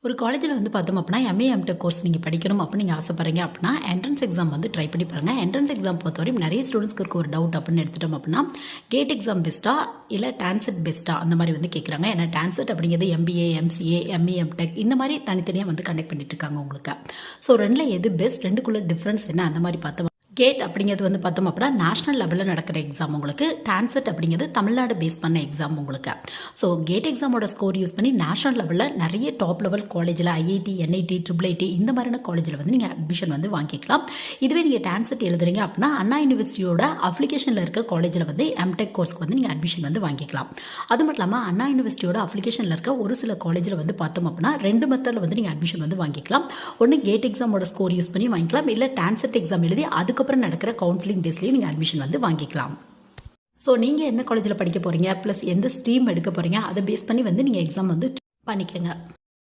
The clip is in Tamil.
ஒரு காலேஜில் வந்து பார்த்தோம் அப்படின்னா எம்ஏ எம்டெக் கோர்ஸ் நீங்கள் படிக்கணும் அப்படின்னு நீங்கள் ஆசைப்படுறீங்க அப்படின்னா என்ட்ரன்ஸ் எக்ஸாம் வந்து ட்ரை பண்ணி பாருங்கள். என்ட்ரன்ஸ் எக்ஸாம் பொறுத்தவரையும் நிறைய ஸ்டூடெண்ட்ஸ்க்கு இருக்க ஒரு டவுட் அப்படின்னு எடுத்துட்டோம் அப்படின்னா கேட் எக்ஸாம் பெஸ்ட்டா இல்லை டான்செட் பெஸ்ட்டா அந்த மாதிரி வந்து கேட்குறாங்க. ஏன்னா டான்செட் அப்படிங்கிறது எம்பிஏ எம்சிஏ எம்ஏ எம்டெக் இந்த மாதிரி தனித்தனியாக வந்து கண்டக்ட் பண்ணிட்டு இருக்காங்க உங்களுக்கு. ஸோ ரெண்டில் எது பெஸ்ட், ரெண்டுக்குள்ள டிஃப்ரென்ஸ் என்ன அந்த மாதிரி பார்த்தோம். கேட் அப்படிங்கிறது வந்து பார்த்தோம் அப்படின்னா நேஷனல் லெவலில் நடக்கிற எக்ஸாம் உங்களுக்கு. டான்செட் அப்படிங்கிறது தமிழ்நாடு பேஸ் பண்ண எக்ஸாம் உங்களுக்கு. ஸோ கேட் எக்ஸாமோட ஸ்கோர் யூஸ் பண்ணி நேஷனல் லெவலில் நிறைய டாப் லெவல் காலேஜில் ஐஐடி என்ஐடி IIIT இந்த மாதிரியான காலேஜில் வந்து நீங்கள் அட்மிஷன் வந்து வாங்கிக்கலாம். இதுவே நீங்கள் டான்செட் எழுதுறீங்க அப்படின்னா அண்ணா யூனிவர்சிட்டியோட அப்ளிகேஷனில் இருக்க காலேஜில் வந்து எம்டெக் கோர்ஸ்க்கு வந்து நீங்கள் அட்மிஷன் வந்து வாங்கிக்கலாம். அது மட்டும் இல்லாமல் அண்ணா யூனிவர்சிட்டியோட அப்ளிகேஷனில் இருக்க ஒரு சில காலேஜில் வந்து பார்த்தோம் அப்படின்னா ரெண்டு மெத்தடில் வந்து நீங்கள் அட்மிஷன் வந்து வாங்கிக்கலாம். ஒன்று கேட் எக்ஸாமோட ஸ்கோர் யூஸ் பண்ணி வாங்கிக்கலாம், இல்லை டான்செட் எக்ஸாம் எழுதி அதுக்கப்புறம் நடக்கிற கவுன்சிலிங் பேஸ்லேயே நீங்கள் அட்மிஷன் வந்து வாங்கிக்கலாம். ஸோ நீங்கள் எந்த காலேஜில் படிக்க போகிறீங்க ப்ளஸ் எந்த ஸ்ட்ரீம் எடுக்க போகிறீங்க அதை பேஸ் பண்ணி வந்து நீங்கள் எக்ஸாம் வந்து பண்ணிக்கோங்க.